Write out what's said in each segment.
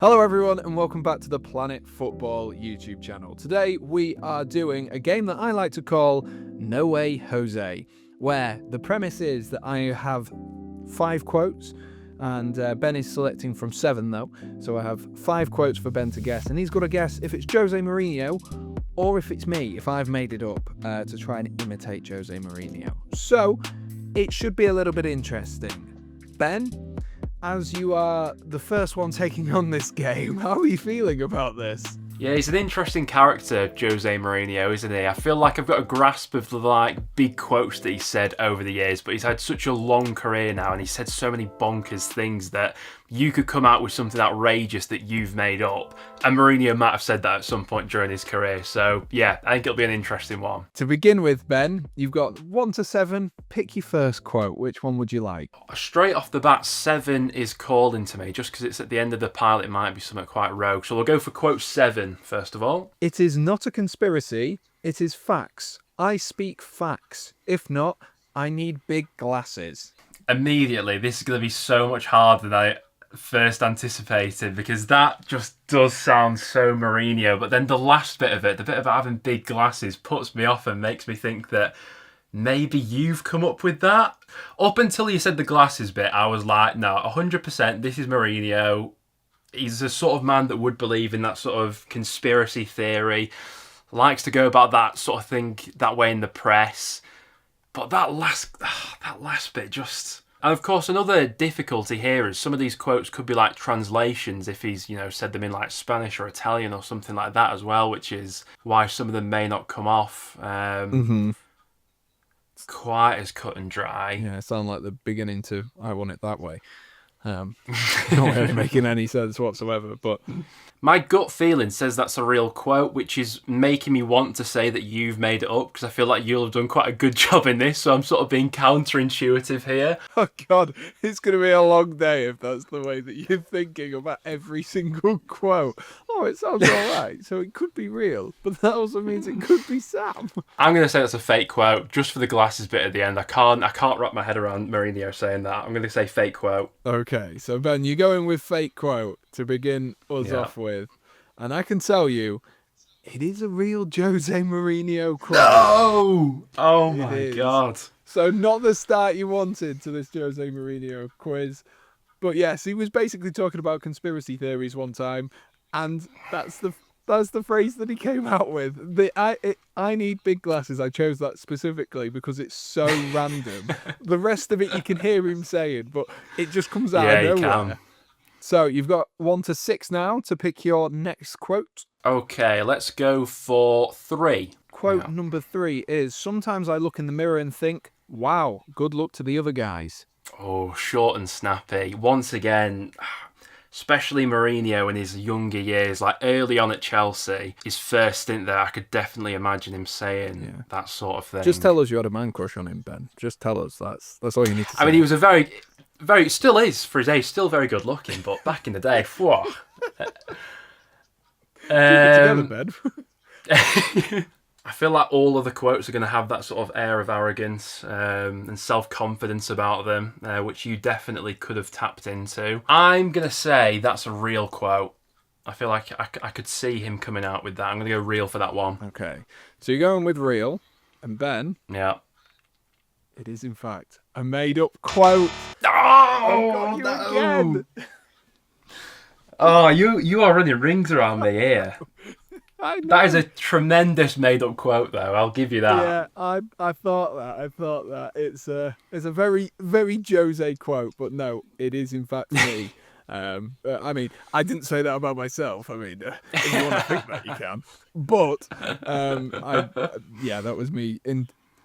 Hello everyone and welcome back to the Planet Football YouTube channel. Today we are doing a game that I like to call No Way Jose, where the premise is that I have 5 quotes and Ben is selecting from 7 though. So I have 5 quotes for Ben to guess and he's got to guess if it's Jose Mourinho or if it's me, if I've made it up to try and imitate Jose Mourinho. So it should be a little bit interesting. Ben, as you are the first one taking on this game, how are you feeling about this? Yeah, he's an interesting character, Jose Mourinho, isn't he? I feel like I've got a grasp of the big quotes that he said over the years, but he's had such a long career now and he's said so many bonkers things that you could come out with something outrageous that you've made up. And Mourinho might have said that at some point during his career. So yeah, I think it'll be an interesting one. To begin with, Ben, you've got 1 to 7. Pick your first quote. Which one would you like? Straight off the bat, 7 is calling to me. Just because it's at the end of the pile, it might be something quite rogue. So we'll go for quote 7 first of all. It is not a conspiracy. It is facts. I speak facts. If not, I need big glasses. Immediately, this is going to be so much harder than I first anticipated, because that just does sound so Mourinho, but then the last bit of it, the bit about having big glasses, puts me off and makes me think that maybe you've come up with that. Up until you said the glasses bit, I was like, no, 100% this is Mourinho. He's the sort of man that would believe in that sort of conspiracy theory, likes to go about that sort of thing that way in the press. But that last bit just... And of course, another difficulty here is some of these quotes could be like translations if he's, said them in like Spanish or Italian or something like that as well, which is why some of them may not come off quite as cut and dry. Yeah, sound like the beginning to I Want It That Way. Not really making any sense whatsoever, but... My gut feeling says that's a real quote, which is making me want to say that you've made it up, because I feel like you'll have done quite a good job in this, so I'm sort of being counterintuitive here. Oh God, it's going to be a long day if that's the way that you're thinking about every single quote. Oh, it sounds all right, so it could be real, but that also means it could be Sam. I'm going to say that's a fake quote, just for the glasses bit at the end. I can't wrap my head around Mourinho saying that. I'm going to say fake quote. Okay, so Ben, you're going with fake quote to begin us off with. And I can tell you, it is a real Jose Mourinho quote. No! Oh my God. So not the start you wanted to this Jose Mourinho quiz. But yes, he was basically talking about conspiracy theories one time. And that's the phrase that he came out with. I need big glasses. I chose that specifically because it's so random. The rest of it you can hear him saying, but it just comes out of nowhere. You can. So you've got 1 to 6 now to pick your next quote. Okay, let's go for 3. Quote number 3 is, sometimes I look in the mirror and think, wow, good luck to the other guys. Oh, short and snappy. Once again, especially Mourinho in his younger years, like early on at Chelsea, his first stint there, I could definitely imagine him saying that sort of thing. Just tell us you had a man crush on him, Ben. Just tell us. That's all you need to say. I mean, he was a very, still is for his age, still very good looking, but back in the day, whoa. Keep it together, Ben. I feel like all of the quotes are going to have that sort of air of arrogance and self-confidence about them, which you definitely could have tapped into. I'm going to say that's a real quote. I feel like I could see him coming out with that. I'm going to go real for that one. Okay. So you're going with real. And Ben? Yeah. It is, in fact, a made-up quote. Oh God, you no. again. Oh, you are running rings around me here. I know. That is a tremendous made-up quote, though. I'll give you that. Yeah, I thought that. It's a very, very Jose quote, but no, it is in fact me. I mean, I didn't say that about myself. I mean, if you want to think that, you can. But that was me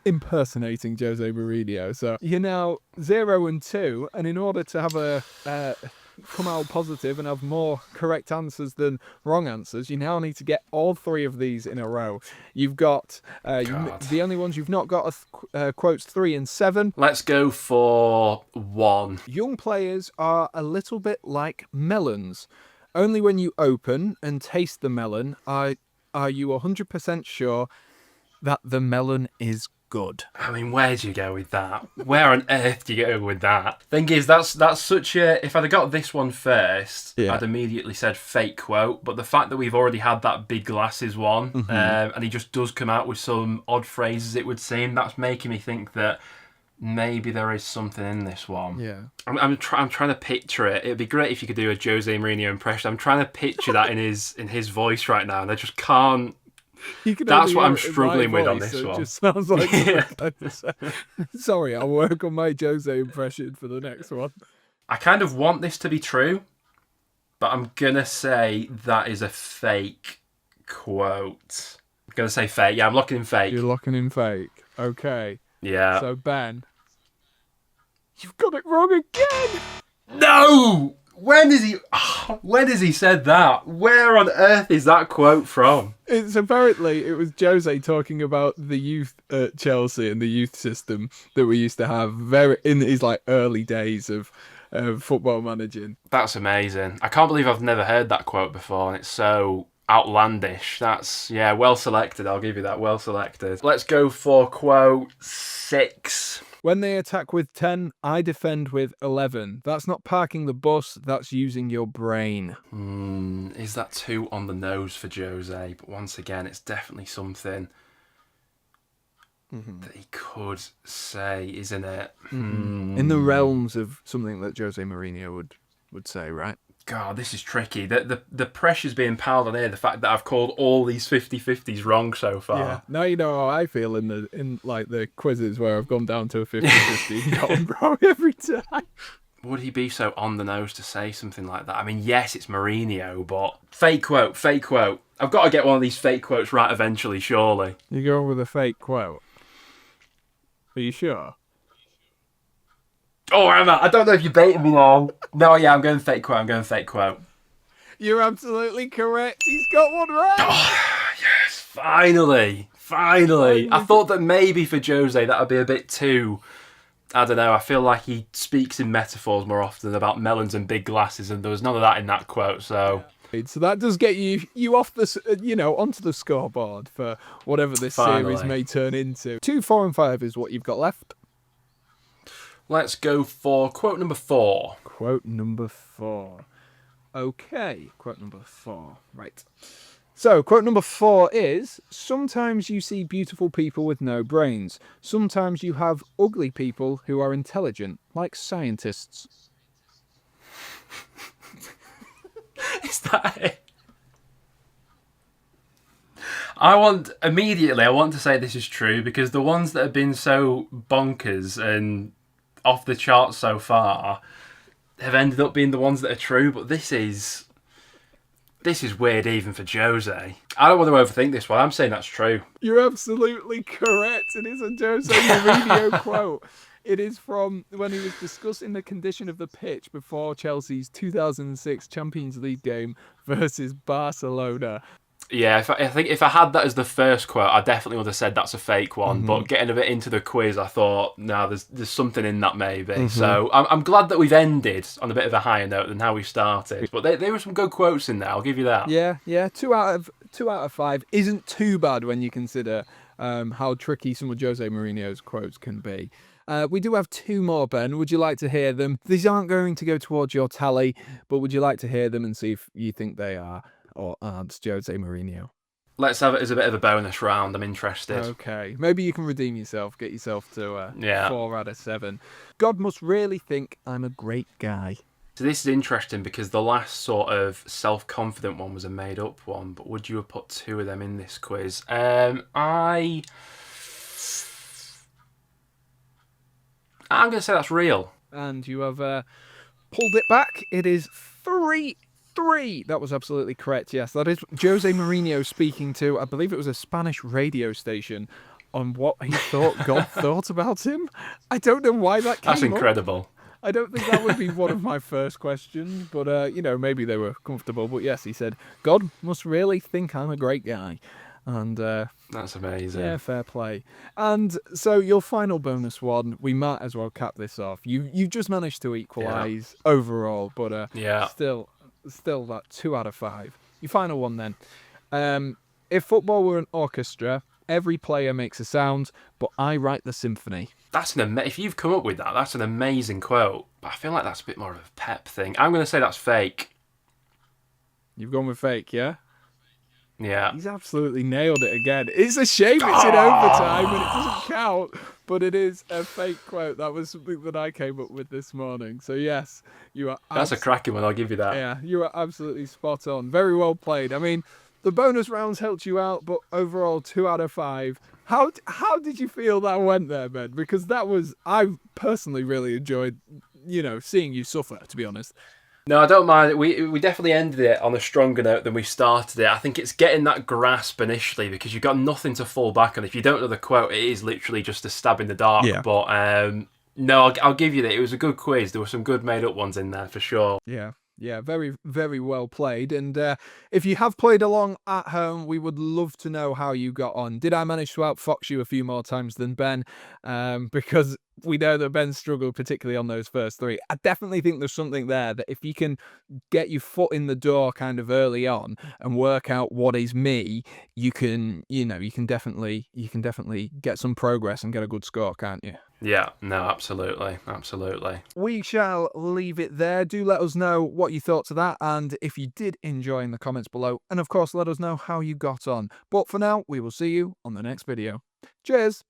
impersonating Jose Mourinho. So you're now 0 and 2, and in order to have a come out positive and have more correct answers than wrong answers, you now need to get all 3 of these in a row. You've got the only ones you've not got are quotes 3 and 7. Let's go for 1. Young players are a little bit like melons. Only when you open and taste the melon are you 100% sure that the melon is good. I mean, where do you go with that? Where on earth do you go with that? Thing is, that's such a... If I'd have got this one first, Yeah. I'd immediately said fake quote. But the fact that we've already had that big glasses one, and he just does come out with some odd phrases, it would seem, that's making me think that maybe there is something in this one. Yeah. I'm trying to picture it. It'd be great if you could do a Jose Mourinho impression. I'm trying to picture that in his voice right now, and I just can't. That's what I'm struggling with on this one. one. It just sounds like... Yeah. Sorry, I'll work on my Jose impression for the next one. I kind of want this to be true, but I'm going to say that is a fake quote. I'm going to say fake. Yeah, I'm locking in fake. You're locking in fake. Okay. Yeah. So, Ben, you've got it wrong again! No! When has he said that? Where on earth is that quote from? It's apparently, it was Jose talking about the youth at Chelsea and the youth system that we used to have in his early days of football managing. That's amazing. I can't believe I've never heard that quote before, and it's so outlandish. That's, well selected. I'll give you that. Well selected. Let's go for quote 6. When they attack with 10, I defend with 11. That's not parking the bus, that's using your brain. Is that too on the nose for Jose? But once again, it's definitely something that he could say, isn't it? In the realms of something that Jose Mourinho would say, right? God, this is tricky. The pressure's being piled on here. The fact that I've called all these 50-50s wrong so far. Yeah. Now you know how I feel in the quizzes where I've gone down to a 50-50 and gotten wrong every time. Would he be so on the nose to say something like that? I mean, yes, it's Mourinho, but fake quote. I've got to get one of these fake quotes right eventually, surely. You're going with a fake quote. Are you sure? Oh, am I? I don't know if you're baiting me now. No, yeah, I'm going fake quote. You're absolutely correct. He's got one right. Oh, yes, finally. I thought that maybe for Jose that would be a bit too... I don't know, I feel like he speaks in metaphors more often about melons and big glasses, and there was none of that in that quote, so... So that does get you off the, onto the scoreboard for whatever this series may turn into. 2, 4, and 5 is what you've got left. Let's go for quote number 4. Quote number 4. Okay, quote number 4. Right. So, quote number 4 is, sometimes you see beautiful people with no brains. Sometimes you have ugly people who are intelligent, like scientists. Is that it? I want to say this is true, because the ones that have been so bonkers and off the charts so far have ended up being the ones that are true, but this is weird even for Jose. I don't want to overthink this one. I'm saying that's true. You're absolutely correct. It is a Jose Mourinho quote. It is from when he was discussing the condition of the pitch before Chelsea's 2006 Champions League game versus Barcelona. Yeah, I think if I had that as the first quote, I definitely would have said that's a fake one. But getting a bit into the quiz, I thought, no, there's something in that maybe. So I'm glad that we've ended on a bit of a higher note than how we started. But there were some good quotes in there. I'll give you that. Yeah. 2 out of 5 isn't too bad when you consider how tricky some of Jose Mourinho's quotes can be. We do have 2 more, Ben. Would you like to hear them? These aren't going to go towards your tally, but would you like to hear them and see if you think they are or aren't Jose Mourinho? Let's have it as a bit of a bonus round. I'm interested. Okay. Maybe you can redeem yourself, get yourself to 4 out of 7. God must really think I'm a great guy. So this is interesting because the last sort of self-confident one was a made-up one, but would you have put 2 of them in this quiz? I'm going to say that's real. And you have pulled it back. It is 3-3. That was absolutely correct, yes. That is Jose Mourinho speaking to, I believe it was a Spanish radio station, on what he thought God thought about him. I don't know why that came That's incredible. up. I don't think that would be one of my first questions, but, maybe they were comfortable. But yes, he said, God must really think I'm a great guy. And that's amazing. Yeah, fair play. And so your final bonus one, we might as well cap this off. You just managed to equalise overall, but still that 2 out of 5. Your final one then. If football were an orchestra, Every player makes a sound, but I write the symphony. That's if you've come up with that, that's an amazing quote. But I feel like that's a bit more of a Pep thing. I'm going to say that's fake. You've gone with fake, yeah? Yeah. He's absolutely nailed it again. It's a shame it's in overtime and it doesn't count, but it is a fake quote. That was something that I came up with this morning. So yes, you are. That's a cracking one, I'll give you that. Yeah, you are absolutely spot on. Very well played. I mean, the bonus rounds helped you out, but overall 2 out of 5. How did you feel that went there, Ben? Because I personally really enjoyed, seeing you suffer, to be honest. No, I don't mind. We definitely ended it on a stronger note than we started it. I think it's getting that grasp initially because you've got nothing to fall back on. If you don't know the quote, it is literally just a stab in the dark. Yeah. But no, I'll give you that. It was a good quiz. There were some good made up ones in there for sure. Yeah, very, very well played. And if you have played along at home, we would love to know how you got on. Did I manage to outfox you a few more times than Ben? Because we know that Ben struggled, particularly on those first 3. I definitely think there's something there that if you can get your foot in the door kind of early on and work out what is me, you can definitely get some progress and get a good score, can't you? Yeah, no, absolutely. We shall leave it there. Do let us know what you thought to that and if you did enjoy in the comments below. And of course, let us know how you got on. But for now, we will see you on the next video. Cheers!